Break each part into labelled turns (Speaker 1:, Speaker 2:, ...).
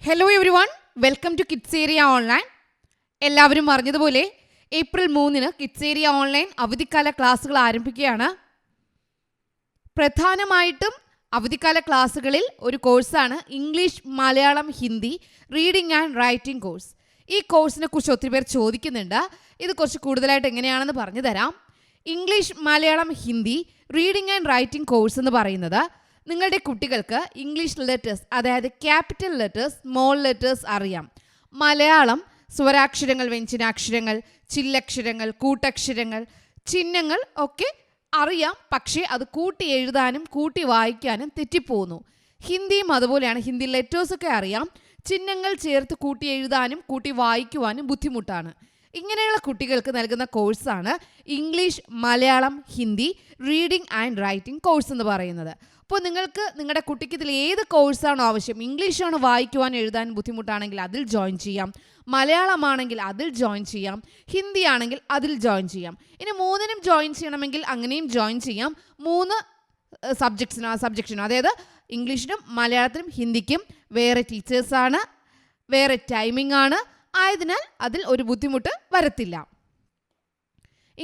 Speaker 1: Hello everyone, welcome to kids area online. എല്ലാവരും അറിഞ്ഞതുപോലെ April 3 kids area online അവധിക്കാല ക്ലാസ്സുകൾ ആരംഭിക്കുകയാണ്. പ്രധാനമായിട്ടും അവധിക്കാല ക്ലാസ്സുകളിൽ ഒരു കോഴ്സാണ് English, Malayalam, Hindi reading and writing course. ഈ കോഴ്സിനെ കുറിച്ച് ഒത്തിരി പേർ ചോദിക്കുന്നുണ്ട്. ഇത് കുറച്ച് കൂടുതലായിട്ട് എങ്ങനെയാണെന്ന് പറഞ്ഞു തരാം. English, Malayalam, Hindi reading and writing course എന്ന് പറയുന്നത് നിങ്ങളുടെ കുട്ടികൾക്ക് ഇംഗ്ലീഷ് ലെറ്റേഴ്സ്, അതായത് ക്യാപിറ്റൽ ലെറ്റേഴ്സ്, സ്മോൾ ലെറ്റേഴ്സ് അറിയാം. മലയാളം സ്വരാക്ഷരങ്ങൾ, വ്യഞ്ജനാക്ഷരങ്ങൾ, ചില്ലക്ഷരങ്ങൾ, കൂട്ടക്ഷരങ്ങൾ, ചിഹ്നങ്ങൾ ഒക്കെ അറിയാം. പക്ഷേ അത് കൂട്ടി എഴുതാനും കൂട്ടി വായിക്കാനും തെറ്റിപ്പോകുന്നു. ഹിന്ദിയും അതുപോലെയാണ്. ഹിന്ദി ലെറ്റേഴ്സൊക്കെ അറിയാം, ചിഹ്നങ്ങൾ ചേർത്ത് കൂട്ടി എഴുതാനും കൂട്ടി വായിക്കുവാനും ബുദ്ധിമുട്ടാണ്. ഇങ്ങനെയുള്ള കുട്ടികൾക്ക് നൽകുന്ന കോഴ്സാണ് English, Malayalam, Hindi reading and writing course എന്ന് പറയുന്നത്. അപ്പോൾ നിങ്ങൾക്ക് നിങ്ങളുടെ കുട്ടിക്ക് ഇതിൽ ഏത് കോഴ്സാണോ ആവശ്യം, ഇംഗ്ലീഷാണ് വായിക്കുവാൻ എഴുതാൻ ബുദ്ധിമുട്ടാണെങ്കിൽ അതിൽ ജോയിൻ ചെയ്യാം, മലയാളമാണെങ്കിൽ അതിൽ ജോയിൻ ചെയ്യാം, ഹിന്ദി ആണെങ്കിൽ അതിൽ ജോയിൻ ചെയ്യാം. ഇനി മൂന്നിനും ജോയിൻ ചെയ്യണമെങ്കിൽ അങ്ങനെയും ജോയിൻ ചെയ്യാം. 3 സബ്ജക്ട്സിനും അതായത് ഇംഗ്ലീഷിനും മലയാളത്തിനും ഹിന്ദിക്കും വേറെ ടീച്ചേഴ്സാണ്, വേറെ ടൈമിംഗ് ആണ്. ആയതിനാൽ അതിൽ ഒരു ബുദ്ധിമുട്ട് വരത്തില്ല.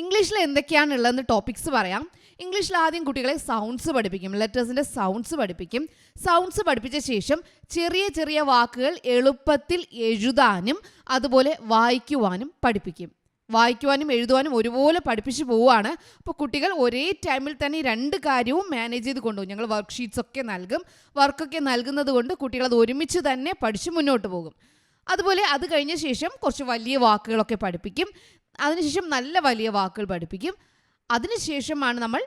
Speaker 1: ഇംഗ്ലീഷിൽ എന്തൊക്കെയാണ് ഉള്ളതെന്ന് ടോപ്പിക്സ് പറയാം. ഇംഗ്ലീഷിൽ ആദ്യം കുട്ടികളെ സൗണ്ട്സ് പഠിപ്പിക്കും, ലെറ്റേഴ്സിൻ്റെ സൗണ്ട്സ് പഠിപ്പിക്കും. സൗണ്ട്സ് പഠിപ്പിച്ച ശേഷം ചെറിയ ചെറിയ വാക്കുകൾ എളുപ്പത്തിൽ എഴുതാനും അതുപോലെ വായിക്കുവാനും പഠിപ്പിക്കും. വായിക്കുവാനും എഴുതുവാനും ഒരുപോലെ പഠിപ്പിച്ച് പോവുകയാണ്. അപ്പോൾ കുട്ടികൾ ഒരേ ടൈമിൽ തന്നെ 2 കാര്യവും മാനേജ് ചെയ്ത് കൊണ്ടുപോകും. ഞങ്ങൾ വർക്ക്ഷീറ്റ്സ് ഒക്കെ നൽകും. വർക്കൊക്കെ നൽകുന്നത് കൊണ്ട് കുട്ടികൾ അത് ഒരുമിച്ച് തന്നെ പഠിച്ച് മുന്നോട്ട് പോകും. അതുപോലെ അത് കഴിഞ്ഞ ശേഷം കുറച്ച് വലിയ വാക്കുകളൊക്കെ പഠിപ്പിക്കും. അതിനുശേഷം നല്ല വലിയ വാക്കുകൾ പഠിപ്പിക്കും. അതിനുശേഷമാണ് നമ്മൾ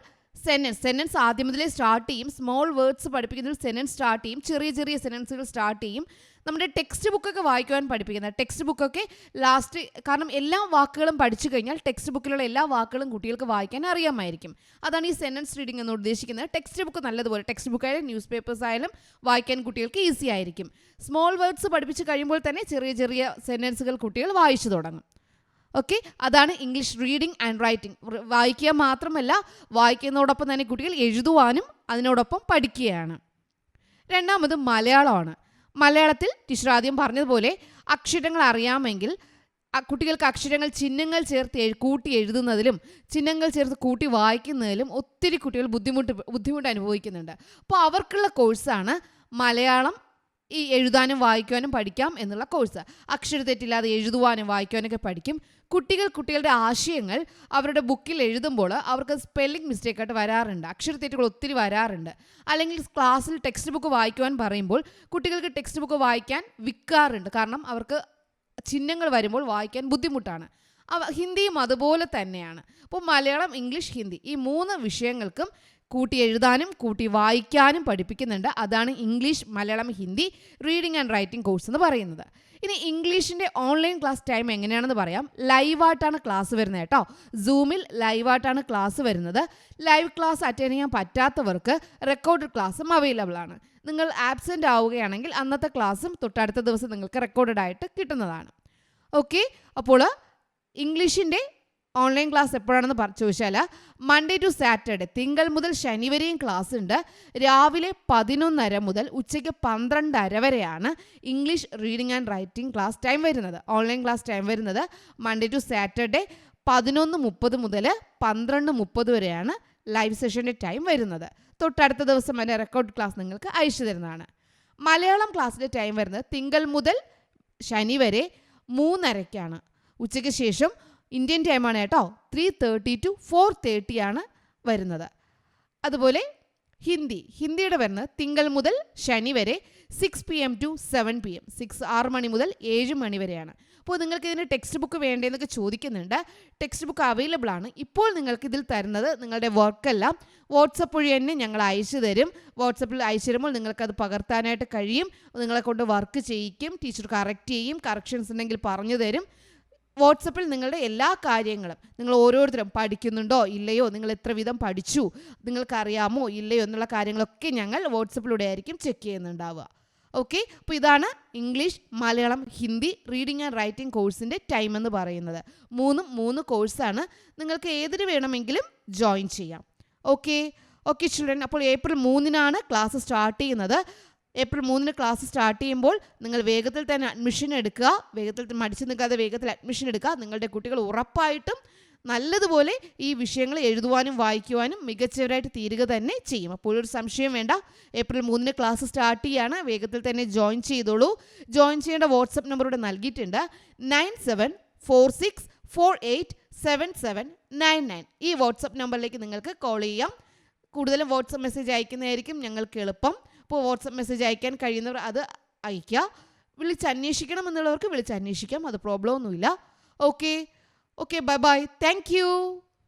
Speaker 1: സെൻറ്റൻസ് ആദ്യം മുതലേ സ്റ്റാർട്ട് ചെയ്യും. സ്മോൾ വേർഡ്സ് പഠിപ്പിക്കുന്നതിൽ സെൻറ്റൻസ് സ്റ്റാർട്ട് ചെയ്യും. ചെറിയ ചെറിയ സെൻറ്റൻസുകൾ സ്റ്റാർട്ട് ചെയ്യും. നമ്മുടെ ടെക്സ്റ്റ് ബുക്കൊക്കെ വായിക്കുവാൻ പഠിപ്പിക്കുന്നത്. ടെക്സ്റ്റ് ബുക്കൊക്കെ ലാസ്റ്റ്, കാരണം എല്ലാ വാക്കുകളും പഠിച്ചു കഴിഞ്ഞാൽ ടെക്സ്റ്റ് ബുക്കിലുള്ള എല്ലാ വാക്കുകളും കുട്ടികൾക്ക് വായിക്കാൻ അറിയാമായിരിക്കും. അതാണ് ഈ സെൻറ്റൻസ് റീഡിംഗ് എന്ന് ഉദ്ദേശിക്കുന്നത്. ടെക്സ്റ്റ് ബുക്ക് നല്ലതുപോലെ, ടെക്സ്റ്റ് ബുക്കായാലും ന്യൂസ് പേപ്പേഴ്സ് ആയാലും വായിക്കാൻ കുട്ടികൾക്ക് ഈസി ആയിരിക്കും. സ്മോൾ വേർഡ്സ് പഠിപ്പിച്ച് കഴിയുമ്പോൾ തന്നെ ചെറിയ ചെറിയ സെൻറ്റൻസുകൾ കുട്ടികൾ വായിച്ചു തുടങ്ങും. ഓക്കെ, അതാണ് ഇംഗ്ലീഷ് റീഡിംഗ് ആൻഡ് റൈറ്റിംഗ്. വായിക്കുക മാത്രമല്ല, വായിക്കുന്നതോടൊപ്പം തന്നെ കുട്ടികൾ എഴുതുവാനും അതിനോടൊപ്പം പഠിക്കുകയാണ്. രണ്ടാമത് മലയാളമാണ്. മലയാളത്തിൽ ടീച്ചർ ആദ്യം പറഞ്ഞതുപോലെ അക്ഷരങ്ങൾ അറിയാമെങ്കിൽ കുട്ടികൾക്ക് അക്ഷരങ്ങൾ ചിഹ്നങ്ങൾ ചേർത്ത് കൂട്ടി എഴുതുന്നതിലും ചിഹ്നങ്ങൾ ചേർത്ത് കൂട്ടി വായിക്കുന്നതിലും ഒത്തിരി കുട്ടികൾ ബുദ്ധിമുട്ട് അനുഭവിക്കുന്നുണ്ട്. അപ്പോൾ അവർക്കുള്ള കോഴ്സാണ് മലയാളം. ഈ എഴുതാനും വായിക്കുവാനും പഠിക്കാം എന്നുള്ള കോഴ്സ്. അക്ഷരത്തെറ്റില്ലാതെ എഴുതുവാനും വായിക്കുവാനൊക്കെ പഠിക്കും. കുട്ടികളുടെ ആശയങ്ങൾ അവരുടെ ബുക്കിൽ എഴുതുമ്പോൾ അവർക്ക് സ്പെല്ലിംഗ് മിസ്റ്റേക്കായിട്ട് വരാറുണ്ട്, അക്ഷരത്തെറ്റുകൾ ഒത്തിരി വരാറുണ്ട്. അല്ലെങ്കിൽ ക്ലാസ്സിൽ ടെക്സ്റ്റ് ബുക്ക് വായിക്കുവാൻ പറയുമ്പോൾ കുട്ടികൾക്ക് ടെക്സ്റ്റ് ബുക്ക് വായിക്കാൻ വിൽക്കാറുണ്ട്. കാരണം അവർക്ക് ചിഹ്നങ്ങൾ വരുമ്പോൾ വായിക്കാൻ ബുദ്ധിമുട്ടാണ്. ഹിന്ദിയും അതുപോലെ തന്നെയാണ്. അപ്പോൾ മലയാളം, ഇംഗ്ലീഷ്, ഹിന്ദി ഈ 3 വിഷയങ്ങൾക്കും കൂട്ടി എഴുതാനും കൂട്ടി വായിക്കാനും പഠിപ്പിക്കുന്നുണ്ട്. അതാണ് English, Malayalam, Hindi reading and writing course എന്ന് പറയുന്നത്. ഇനി ഇംഗ്ലീഷിൻ്റെ ഓൺലൈൻ ക്ലാസ് ടൈം എങ്ങനെയാണെന്ന് പറയാം. ലൈവായിട്ടാണ് ക്ലാസ് വരുന്നത് കേട്ടോ. സൂമിൽ ലൈവായിട്ടാണ് ക്ലാസ് വരുന്നത്. ലൈവ് ക്ലാസ് അറ്റൻഡ് ചെയ്യാൻ പറ്റാത്തവർക്ക് റെക്കോർഡ് ക്ലാസ്സും അവൈലബിൾ ആണ്. നിങ്ങൾ ആബ്സെൻ്റ് ആവുകയാണെങ്കിൽ അന്നത്തെ ക്ലാസ്സും തൊട്ടടുത്ത ദിവസം നിങ്ങൾക്ക് റെക്കോർഡഡ് ആയിട്ട് കിട്ടുന്നതാണ്. ഓക്കെ, അപ്പോൾ ഇംഗ്ലീഷിൻ്റെ ഓൺലൈൻ ക്ലാസ് എപ്പോഴാണെന്ന് ചോദിച്ചാൽ മൺഡേ ടു സാറ്റർഡേ, തിങ്കൾ മുതൽ ശനി വരെയും ക്ലാസ് ഉണ്ട്. രാവിലെ 11:30 മുതൽ ഉച്ചയ്ക്ക് 12:30 വരെയാണ് English reading and writing class time വരുന്നത്. ഓൺലൈൻ ക്ലാസ് ടൈം വരുന്നത് മൺഡേ ടു സാറ്റർഡേ 11:30 മുതൽ 12:30 വരെയാണ് ലൈവ് സെഷൻ്റെ ടൈം വരുന്നത്. തൊട്ടടുത്ത ദിവസം അതിൻ്റെ റെക്കോർഡ് ക്ലാസ് നിങ്ങൾക്ക് അയച്ചു തരുന്നതാണ്. മലയാളം ക്ലാസ്സിൻ്റെ ടൈം വരുന്നത് തിങ്കൾ മുതൽ ശനി വരെ 3:30 ഉച്ചയ്ക്ക് ശേഷം ഇന്ത്യൻ ടൈമാണ് കേട്ടോ. 3:30 to 4:30 ആണ് വരുന്നത്. അതുപോലെ ഹിന്ദിയുടെ വരുന്നത് തിങ്കൾ മുതൽ ശനി വരെ 6 PM to 7 PM, 6 മണി മുതൽ 7 മണി വരെയാണ്. അപ്പോൾ നിങ്ങൾക്ക് ഇതിന് ടെക്സ്റ്റ് ബുക്ക് വേണ്ടതെന്നൊക്കെ ചോദിക്കുന്നുണ്ട്. ടെക്സ്റ്റ് ബുക്ക് അവൈലബിൾ ആണ്. ഇപ്പോൾ നിങ്ങൾക്ക് ഇതിൽ തരുന്നത് നിങ്ങളുടെ വർക്കെല്ലാം വാട്സപ്പ് വഴി തന്നെ ഞങ്ങൾ അയച്ചു തരും. വാട്സപ്പിൽ അയച്ചു തരുമ്പോൾ നിങ്ങൾക്കത് പകർത്താനായിട്ട് കഴിയും. നിങ്ങളെ കൊണ്ട് വർക്ക് ചെയ്യിക്കും. ടീച്ചർ കറക്റ്റ് ചെയ്യും. കറക്ഷൻസ് ഉണ്ടെങ്കിൽ പറഞ്ഞു തരും. വാട്സപ്പിൽ നിങ്ങളുടെ എല്ലാ കാര്യങ്ങളും, നിങ്ങൾ ഓരോരുത്തരും പഠിക്കുന്നുണ്ടോ ഇല്ലയോ, നിങ്ങൾ എത്ര വിധം പഠിച്ചു, നിങ്ങൾക്കറിയാമോ ഇല്ലയോ എന്നുള്ള കാര്യങ്ങളൊക്കെ ഞങ്ങൾ വാട്സപ്പിലൂടെ ആയിരിക്കും ചെക്ക് ചെയ്യുന്നുണ്ടാവുക. ഓക്കെ, അപ്പോൾ ഇതാണ് English, Malayalam, Hindi reading and writing കോഴ്സിൻ്റെ ടൈം എന്ന് പറയുന്നത്. 3 കോഴ്സാണ്. നിങ്ങൾക്ക് ഏതിന് വേണമെങ്കിലും ജോയിൻ ചെയ്യാം. ഓക്കെ ചിൽഡ്രൻ, അപ്പോൾ ഏപ്രിൽ 3 ക്ലാസ് സ്റ്റാർട്ട് ചെയ്യുന്നത്. ഏപ്രിൽ 3 ക്ലാസ് സ്റ്റാർട്ട് ചെയ്യുമ്പോൾ നിങ്ങൾ വേഗത്തിൽ തന്നെ അഡ്മിഷൻ എടുക്കുക. വേഗത്തിൽ മടിച്ചു നിൽക്കാതെ വേഗത്തിൽ അഡ്മിഷൻ എടുക്കുക. നിങ്ങളുടെ കുട്ടികൾ ഉറപ്പായിട്ടും നല്ലതുപോലെ ഈ വിഷയങ്ങൾ എഴുതുവാനും വായിക്കുവാനും മികച്ചവരായിട്ട് തീരുക തന്നെ ചെയ്യും. അപ്പോൾ ഒരു സംശയം വേണ്ട. ഏപ്രിൽ 3 ക്ലാസ് സ്റ്റാർട്ട് ചെയ്യാണ്. വേഗത്തിൽ തന്നെ ജോയിൻ ചെയ്തോളൂ. ജോയിൻ ചെയ്യേണ്ട വാട്സപ്പ് നമ്പർ ഇവിടെ നൽകിയിട്ടുണ്ട്. 9746487799. ഈ വാട്സപ്പ് നമ്പറിലേക്ക് നിങ്ങൾക്ക് കോൾ ചെയ്യാം. കൂടുതലും വാട്സപ്പ് മെസ്സേജ് അയക്കുന്നതായിരിക്കും ഞങ്ങൾക്ക് എളുപ്പം. അപ്പോൾ വാട്സപ്പ് മെസ്സേജ് അയക്കാൻ കഴിയുന്നവർ അത് അയയ്ക്കുക. വിളിച്ചന്വേഷിക്കണം എന്നുള്ളവർക്ക് വിളിച്ചന്വേഷിക്കാം. അത് പ്രോബ്ലം ഒന്നുമില്ല. Okay, bye bye. Thank you.